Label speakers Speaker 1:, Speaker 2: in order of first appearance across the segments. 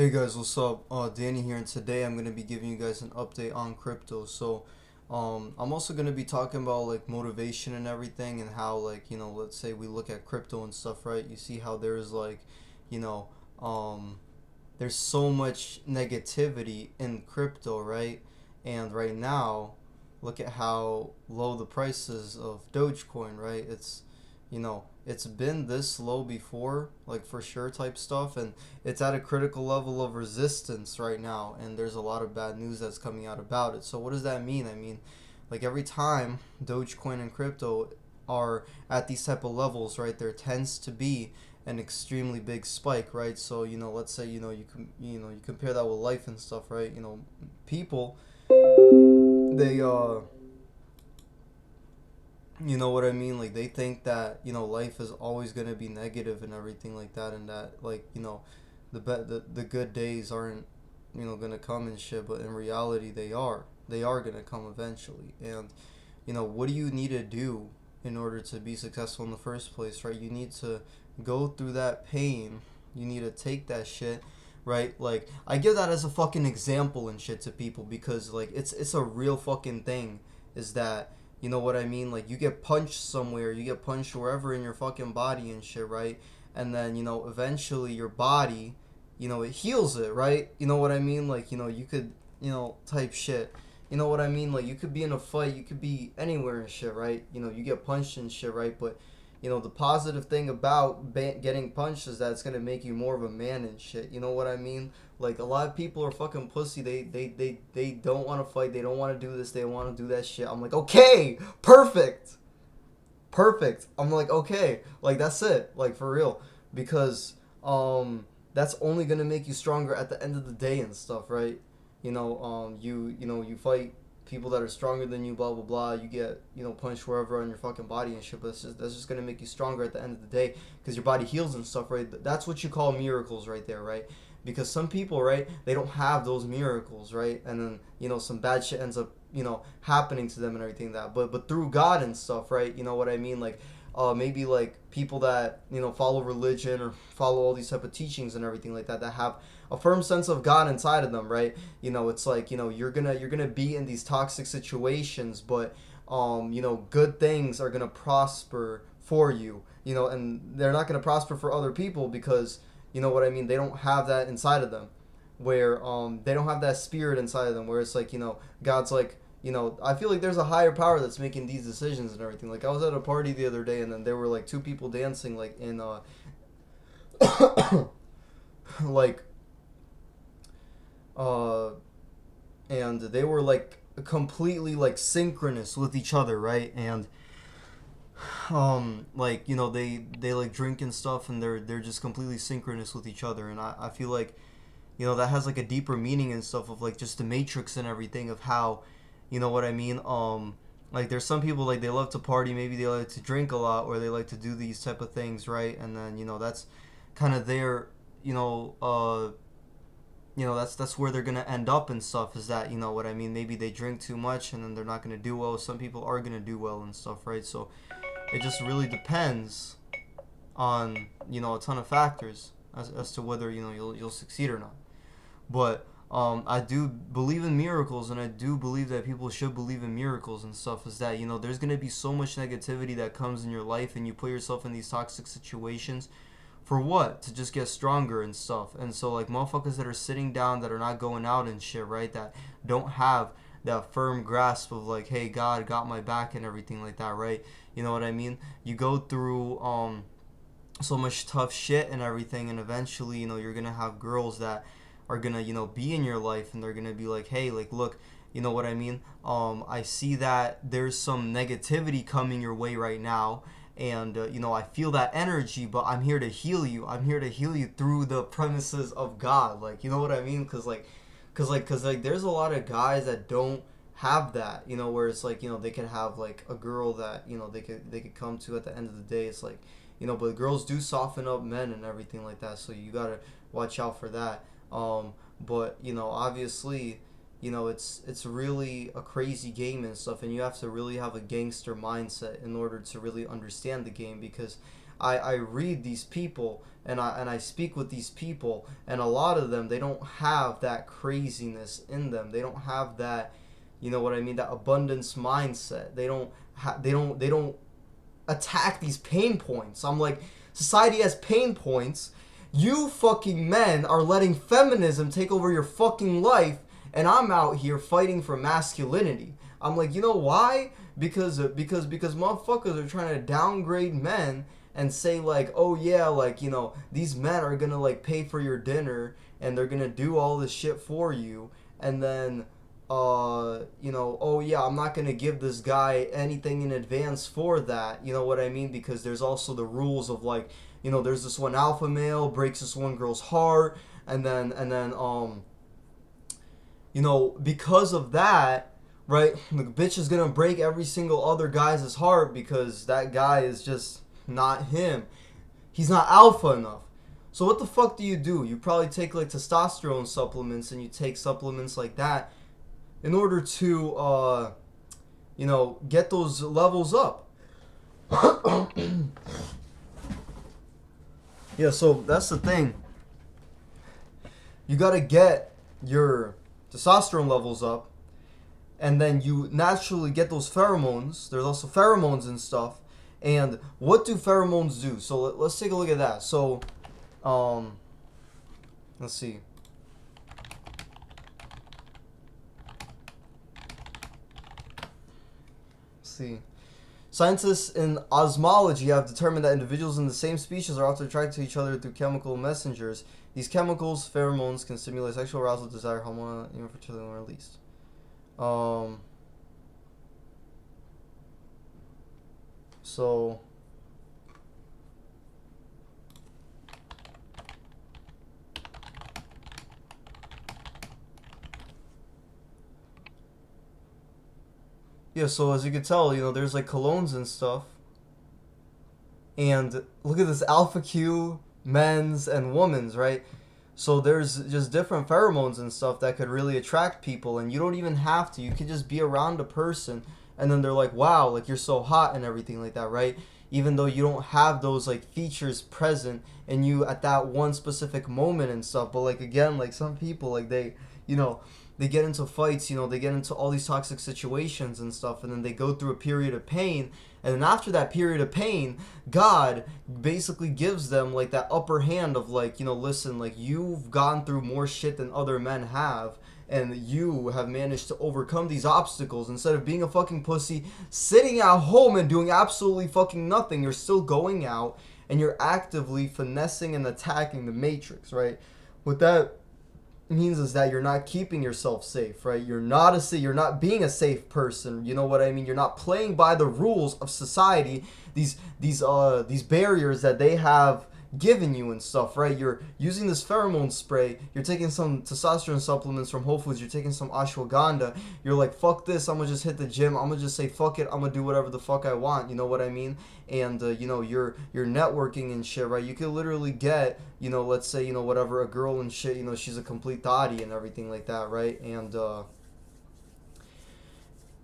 Speaker 1: Hey guys, what's up? Danny here, and today I'm gonna be giving you guys an update on crypto. I'm also gonna be talking about like motivation and everything, and how let's say we look at crypto and stuff, right? You see how there's you know, um, there's so much negativity in crypto, right? And right now, look at how low the prices of Dogecoin, right? It's been this low before, like for sure type stuff, and it's at a critical level of resistance right now, and there's a lot of bad news that's coming out about it. So what does that mean? I mean, like every time Dogecoin and crypto are at these type of levels, right, there tends to be an extremely big spike, right? So let's say you compare that with life and stuff, right? People they you know what I mean? Like they think that life is always gonna be negative and everything like that, and that the good days aren't gonna come and shit. But in reality, they are. They are gonna come eventually. And what do you need to do in order to be successful in the first place, right? You need to go through that pain. You need to take that shit, right? Like I give that as a fucking example and shit to people because like it's a real fucking thing. Is that you know what I mean? Like you get punched somewhere, you get punched wherever in your fucking body and shit, right? And then eventually your body, it heals it, right? You know what I mean? Like you could type shit. You know what I mean? Like you could be in a fight, you could be anywhere and shit, right? You get punched and shit, right? But the positive thing about getting punched is that it's gonna make you more of a man and shit. You know what I mean? Like a lot of people are fucking pussy. They don't want to fight. They don't want to do this. They want to do that shit. I'm like, okay, perfect, perfect. I'm like, okay, like that's it, like for real, because that's only gonna make you stronger at the end of the day and stuff, right? You fight people that are stronger than you, blah blah blah. You get punched wherever on your fucking body and shit, but that's just gonna make you stronger at the end of the day because your body heals and stuff, right? That's what you call miracles right there, right? Because some people, right, they don't have those miracles, right? And then some bad shit ends up happening to them and everything that, but through God and stuff, right? You know what I mean? Like maybe like people that follow religion or follow all these type of teachings and everything like that, that have a firm sense of God inside of them, right? It's like you're gonna be in these toxic situations, but good things are gonna prosper for you, and they're not gonna prosper for other people because you know what I mean, they don't have that inside of them, where they don't have that spirit inside of them, where it's like God's like, I feel like there's a higher power that's making these decisions and everything. Like I was at a party the other day, and then there were like two people dancing like in like uh and they were like completely like synchronous with each other, right? And like they like drink and stuff, and they're just completely synchronous with each other. And I feel like that has like a deeper meaning and stuff of like just the matrix and everything of how, what I mean, like there's some people like they love to party, maybe they like to drink a lot, or they like to do these type of things, right? And then that's kind of their you know that's where they're gonna end up and stuff. Is that what I mean, maybe they drink too much and then they're not gonna do well. Some people are gonna do well and stuff, right? So it just really depends on a ton of factors as to whether you'll succeed or not. But I do believe in miracles, and I do believe that people should believe in miracles and stuff. Is that there's gonna be so much negativity that comes in your life, and you put yourself in these toxic situations for what? To just get stronger and stuff. And so like motherfuckers that are sitting down, that are not going out and shit, right? That don't have that firm grasp of like, hey, God got my back and everything like that, right? You know what I mean? You go through so much tough shit and everything, and eventually you're gonna have girls that are gonna be in your life, and they're gonna be like, hey, like look, you know what I mean, I see that there's some negativity coming your way right now, and I feel that energy, but I'm here to heal you. I'm here to heal you through the premises of God. Like, you know what I mean? Because there's a lot of guys that don't have that, where it's like they could have like a girl that they could come to at the end of the day. It's like but girls do soften up men and everything like that, so you gotta watch out for that. But obviously, it's really a crazy game and stuff, and you have to really have a gangster mindset in order to really understand the game, because I read these people, and I speak with these people, and a lot of them, they don't have that craziness in them. They don't have that, you know what I mean, that abundance mindset. They don't attack these pain points. I'm like, society has pain points. You fucking men are letting feminism take over your fucking life, and I'm out here fighting for masculinity. I'm like, you know why? Because motherfuckers are trying to downgrade men and say like, oh yeah, like, you know, these men are gonna like pay for your dinner and they're gonna do all this shit for you, and then you know, oh yeah, I'm not gonna give this guy anything in advance for that. You know what I mean? Because there's also the rules of like, you know, there's this one alpha male breaks this one girl's heart, and then you know, because of that, right, the bitch is gonna break every single other guy's heart because that guy is just not him. He's not alpha enough. So what the fuck do? You probably take like testosterone supplements, and you take supplements like that in order to you know, get those levels up. Yeah, so that's the thing. You gotta get your testosterone levels up, and then you naturally get those pheromones. There's also pheromones and stuff. And what do pheromones do? So let's take a look at that. So, let's see. Scientists in osmology have determined that individuals in the same species are often attracted to each other through chemical messengers. These chemicals, pheromones, can stimulate sexual arousal, desire, hormone, and fertility when released. So yeah, so as you can tell, you know, there's like colognes and stuff. And look at this, alpha Q, men's and women's, right? So there's just different pheromones and stuff that could really attract people, and you don't even have to. You could just be around a person, and then they're like, wow, like you're so hot and everything like that, right? Even though you don't have those like features present in you at that one specific moment and stuff. But like again, like some people, like they, you know, they get into fights, you know, they get into all these toxic situations and stuff, and then they go through a period of pain, and then after that period of pain, God basically gives them like that upper hand of like, you know, listen, like you've gone through more shit than other men have, and you have managed to overcome these obstacles. Instead of being a fucking pussy, sitting at home and doing absolutely fucking nothing, you're still going out and you're actively finessing and attacking the matrix, right? What that means is that you're not keeping yourself safe, right? You're not being a safe person. You know what I mean? You're not playing by the rules of society. These barriers that they have given you and stuff, right? You're using this pheromone spray. You're taking some testosterone supplements from Whole Foods. You're taking some ashwagandha. You're like, fuck this. I'm gonna just hit the gym. I'm gonna just say fuck it. I'm gonna do whatever the fuck I want. You know what I mean? And you know, you're networking and shit, right? You could literally get, you know, let's say, you know, whatever, a girl and shit, you know, she's a complete thotty and everything like that, right? And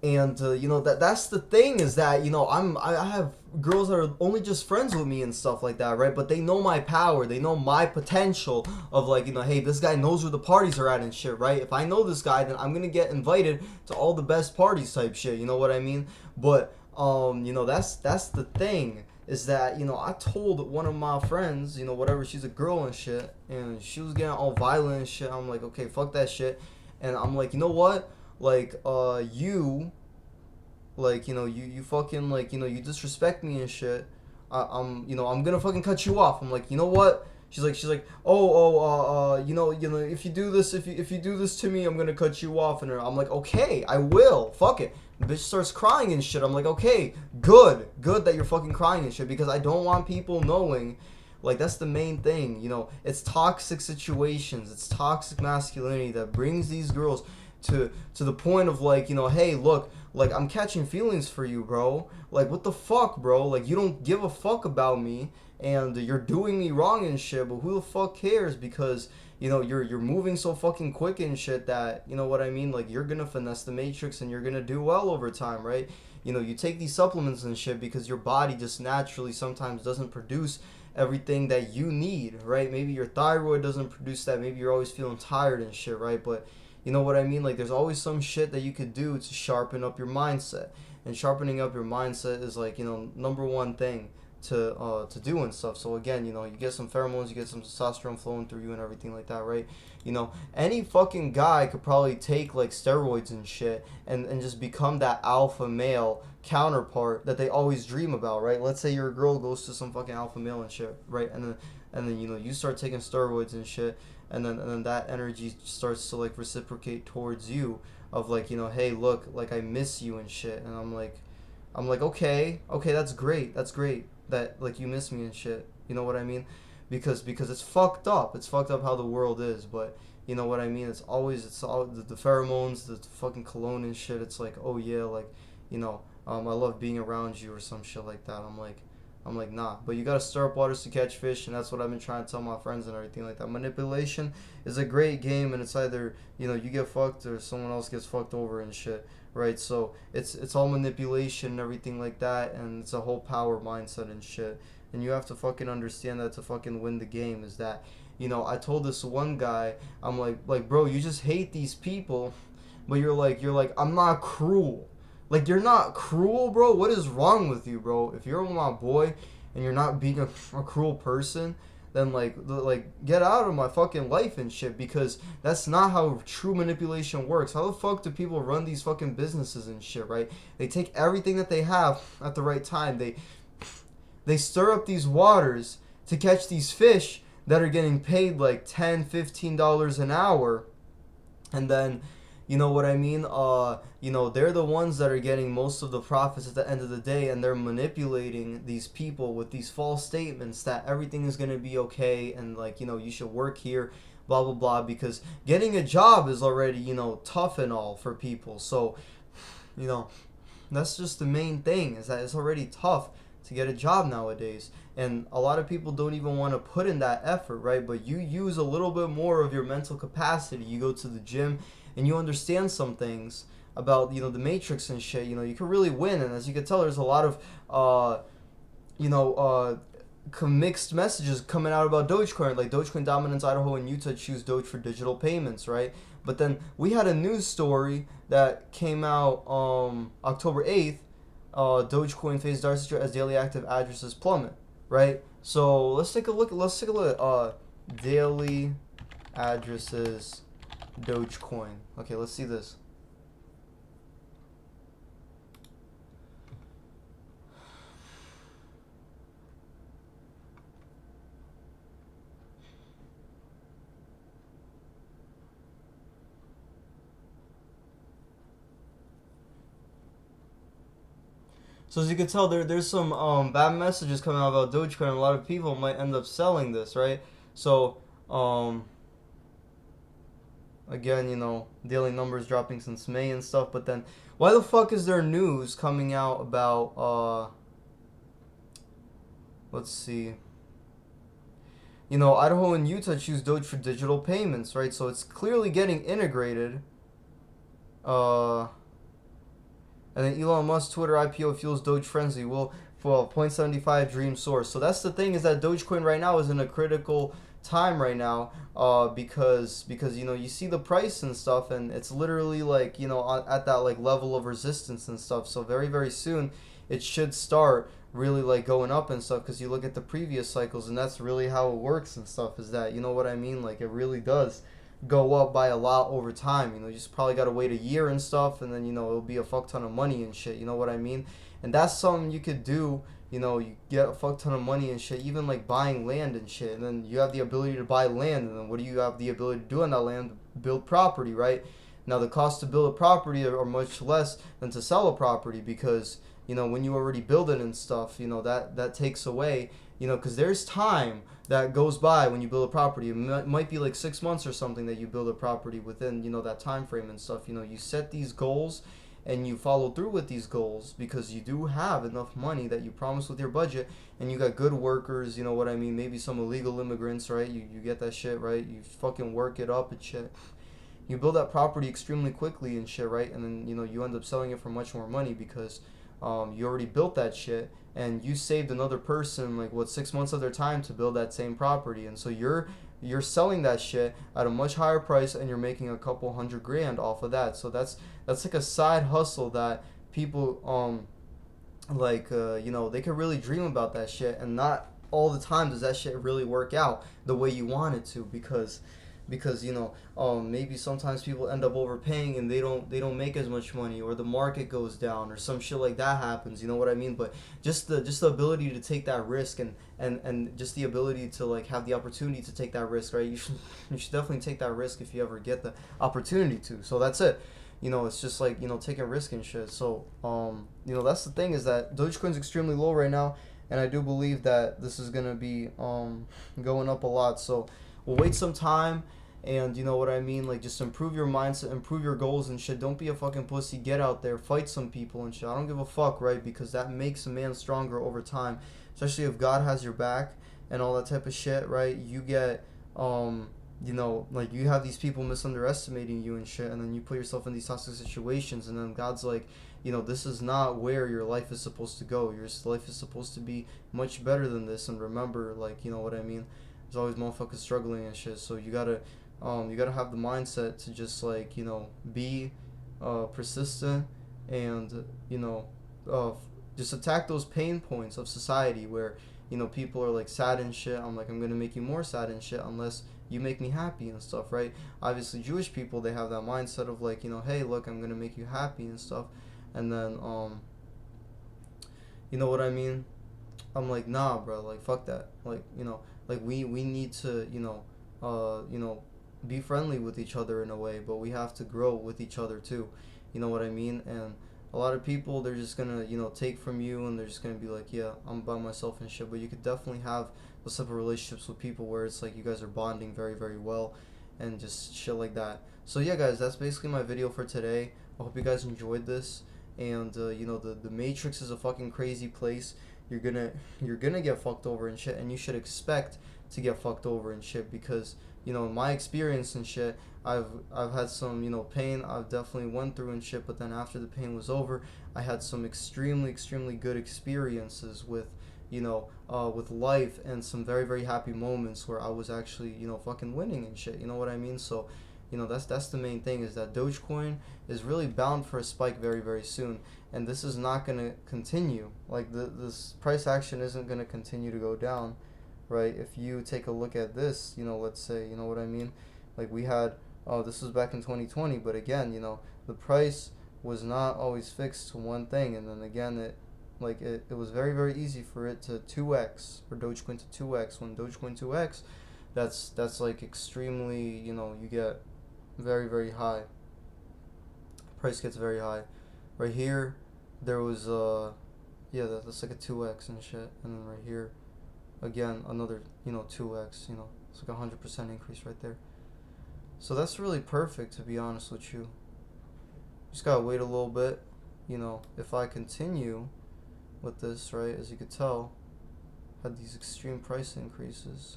Speaker 1: you know, that's the thing, is that, you know, I have girls that are only just friends with me and stuff like that, right? But they know my power, they know my potential of like, you know, hey, this guy knows where the parties are at and shit, right? If I know this guy, then I'm gonna get invited to all the best parties type shit, you know what I mean? But you know, that's the thing, is that, you know, I told one of my friends, you know, whatever, she's a girl and shit, and she was getting all violent and shit. I'm like, okay, fuck that shit. And I'm like, you know what? Like, you, like, you know, you fucking, like, you know, you disrespect me and shit. You know, I'm gonna fucking cut you off. I'm like, you know what? She's like, you know, if you do this, if you do this to me, I'm gonna cut you off. And I'm like, okay, I will. Fuck it. The bitch starts crying and shit. I'm like, okay, good that you're fucking crying and shit, because I don't want people knowing. Like, that's the main thing, you know. It's toxic situations, it's toxic masculinity that brings these girls to the point of like, you know, hey, look, like, I'm catching feelings for you, bro. Like, what the fuck, bro? Like, you don't give a fuck about me, and you're doing me wrong and shit, but who the fuck cares? Because you're moving so fucking quick and shit that, you know what I mean, like, you're gonna finesse the matrix and you're gonna do well over time, right? You take these supplements and shit because your body just naturally sometimes doesn't produce everything that you need, right? Maybe your thyroid doesn't produce that. Maybe you're always feeling tired and shit, right? But you know what I mean? Like, there's always some shit that you could do to sharpen up your mindset. And sharpening up your mindset is, like, number one thing to do and stuff. So again, you get some pheromones, you get some testosterone flowing through you and everything like that, right? Any fucking guy could probably take like steroids and shit and just become that alpha male counterpart that they always dream about, right? Let's say your girl goes to some fucking alpha male and shit, right? And then you start taking steroids and shit, and then that energy starts to like reciprocate towards you of like, hey, look, like, I miss you and shit. And I'm like, okay, that's great, that like you miss me and shit. You know what I mean? Because it's fucked up. It's fucked up how the world is, but you know what I mean? It's all the pheromones, the fucking cologne and shit. It's like, oh yeah, like, I love being around you or some shit like that. I'm like, nah. But you gotta stir up waters to catch fish, and that's what I've been trying to tell my friends and everything like that. Manipulation is a great game, and it's either you get fucked or someone else gets fucked over and shit, right? So it's all manipulation and everything like that, and it's a whole power mindset and shit. And you have to fucking understand that to fucking win the game is that, I told this one guy, I'm like, bro, you just hate these people, but you're like, I'm not cruel. Like, you're not cruel, bro. What is wrong with you, bro? If you're my boy and you're not being a cruel person, then like get out of my fucking life and shit, because that's not how true manipulation works. How the fuck do people run these fucking businesses and shit, right? They take everything that they have at the right time. They stir up these waters to catch these fish that are getting paid like $10-15 an hour, and then, you know what I mean? They're the ones that are getting most of the profits at the end of the day, and they're manipulating these people with these false statements that everything is going to be okay, and like, you should work here, blah, blah, blah, because getting a job is already, tough and all for people. So, that's just the main thing, is that it's already tough to get a job nowadays. And a lot of people don't even want to put in that effort, right? But you use a little bit more of your mental capacity. You go to the gym and you understand some things about, the matrix and shit. You can really win. And as you can tell, there's a lot of mixed messages coming out about Dogecoin. Like, Dogecoin dominance, Idaho and Utah choose Doge for digital payments, right? But then we had a news story that came out October 8th. Dogecoin faces dark situation as daily active addresses plummet, right? So let's take a look at daily addresses Dogecoin. Okay, let's see this. So as you can tell, there's some bad messages coming out about Dogecoin. A lot of people might end up selling this, right? So again, daily numbers dropping since May and stuff. But then, why the fuck is there news coming out about let's see. Idaho and Utah choose Doge for digital payments, right? So it's clearly getting integrated. And then Elon Musk Twitter IPO fuels Doge frenzy. Well, 0.75 dream source. So that's the thing, is that Dogecoin right now is in a critical time right now, because you see the price and stuff, and it's literally like, at that like level of resistance and stuff. So very, very soon it should start really like going up and stuff, because you look at the previous cycles, and that's really how it works and stuff, is that, you know what I mean, like, it really does go up by a lot over time. You just probably got to wait a year and stuff, and then, it'll be a fuck ton of money and shit. You know what I mean? And that's something you could do. You get a fuck ton of money and shit, even like buying land and shit. And then you have the ability to buy land, and then what do you have the ability to do on that land? Build property, right? Now the cost to build a property are much less than to sell a property, because when you already build it and stuff, that takes away, because there's time that goes by when you build a property. It might be like 6 months or something that you build a property within, that time frame and stuff. You set these goals, and you follow through with these goals because you do have enough money that you promised with your budget, and you got good workers, you know what I mean, maybe some illegal immigrants, right? You get that shit, right? You fucking work it up and shit. You build that property extremely quickly and shit, right? And then, you end up selling it for much more money because you already built that shit, and you saved another person like what 6 months of their time to build that same property, and so you're selling that shit at a much higher price, and you're making a couple $100,000 off of that. So that's like a side hustle that people they could really dream about that shit, and not all the time does that shit really work out the way you want it to, because maybe sometimes people end up overpaying and they don't make as much money, or the market goes down or some shit like that happens, you know what I mean? But just the ability to take that risk, and just the ability to like have the opportunity to take that risk, right? You should definitely take that risk if you ever get the opportunity to. So that's it. It's just like, taking risk and shit. So that's the thing, is that Dogecoin's extremely low right now, and I do believe that this is gonna be going up a lot. So we'll wait some time, and you know what I mean, like, just improve your mindset, improve your goals and shit. Don't be a fucking pussy. Get out there, fight some people and shit. I don't give a fuck, right? Because that makes a man stronger over time, especially if God has your back and all that type of shit, right? You get like, you have these people misunderestimating you and shit, and then you put yourself in these toxic situations, and then God's like, this is not where your life is supposed to go. Your life is supposed to be much better than this, and remember, like, you know what I mean, there's always motherfuckers struggling and shit. So you gotta have the mindset to just, like, be persistent, and just attack those pain points of society where people are like sad and shit. I'm gonna make you more sad and shit unless you make me happy and stuff, right? Obviously Jewish people, they have that mindset of like, hey, look, I'm gonna make you happy and stuff, and then you know what I mean, I'm like, nah, bro, like, fuck that, like, like, we need to be friendly with each other in a way, but we have to grow with each other too, you know what I mean? And a lot of people, they're just gonna take from you, and they're just gonna be like, yeah, I'm by myself and shit. But you could definitely have those type of relationships with people where it's like you guys are bonding very, very well, and just shit like that. So yeah, guys, that's basically my video for today. I hope you guys enjoyed this, and the Matrix is a fucking crazy place. You're gonna get fucked over and shit, and you should expect to get fucked over and shit, because in my experience and shit, I've had some pain I've definitely went through and shit, but then after the pain was over, I had some extremely good experiences with with life, and some very, very happy moments where I was actually fucking winning and shit, you know what I mean? So that's the main thing, is that Dogecoin is really bound for a spike very, very soon, and this is not going to continue. Like, this price action isn't going to continue to go down, right? If you take a look at this, let's say, you know what I mean, like, we had this was back in 2020, but again, the price was not always fixed to one thing, and then again, it was very, very easy for it to 2x, for Dogecoin to 2x. When Dogecoin 2x, that's like extremely, you get very, very high. Price gets very high. Right here, there was yeah, that's like a 2x and shit, and then right here, again, another 2x. It's like 100% increase right there. So that's really perfect, to be honest with you. Just gotta wait a little bit. If I continue with this, right, as you could tell, had these extreme price increases.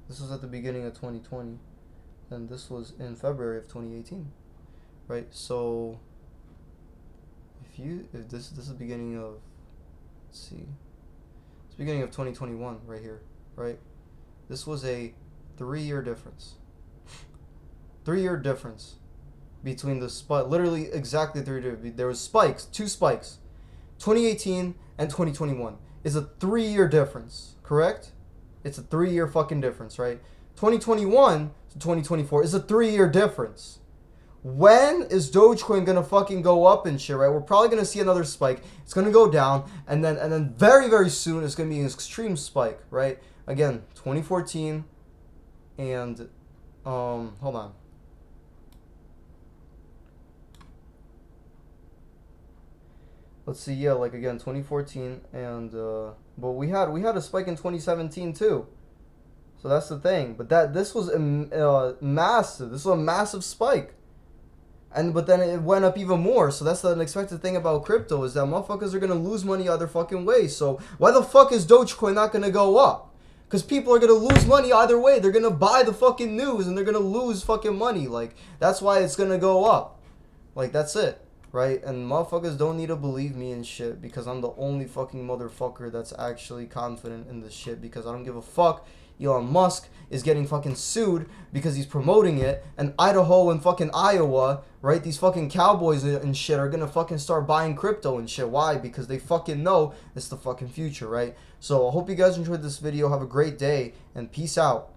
Speaker 1: This was at the beginning of 2020, and this was in February of 2018, right? So if this is the beginning of, let's see, it's the beginning of 2021 right here, right? This was a 3-year difference. 3-year difference between the spike, literally exactly 3 years. There was spikes, 2 spikes. 2018 and 2021 is a 3-year difference, correct? It's a 3-year fucking difference, right? 2021 to 2024 is a 3-year difference. When is Dogecoin gonna fucking go up and shit, right? We're probably gonna see another spike. It's gonna go down, and then very, very soon it's gonna be an extreme spike, right? Again, 2014 and hold on. Let's see, yeah, like again, 2014, and but we had a spike in 2017 too. So that's the thing. But this was a massive. This was a massive spike. But then it went up even more. So that's the unexpected thing about crypto, is that motherfuckers are gonna lose money either fucking way. So why the fuck is Dogecoin not gonna go up? Because people are gonna lose money either way. They're gonna buy the fucking news and they're gonna lose fucking money. Like, that's why it's gonna go up. Like, that's it, right? And motherfuckers don't need to believe me and shit, because I'm the only fucking motherfucker that's actually confident in this shit, because I don't give a fuck. Elon Musk is getting fucking sued because he's promoting it, and Idaho and fucking Iowa, right? These fucking cowboys and shit are gonna fucking start buying crypto and shit. Why? Because they fucking know it's the fucking future, right? So I hope you guys enjoyed this video. Have a great day, and peace out.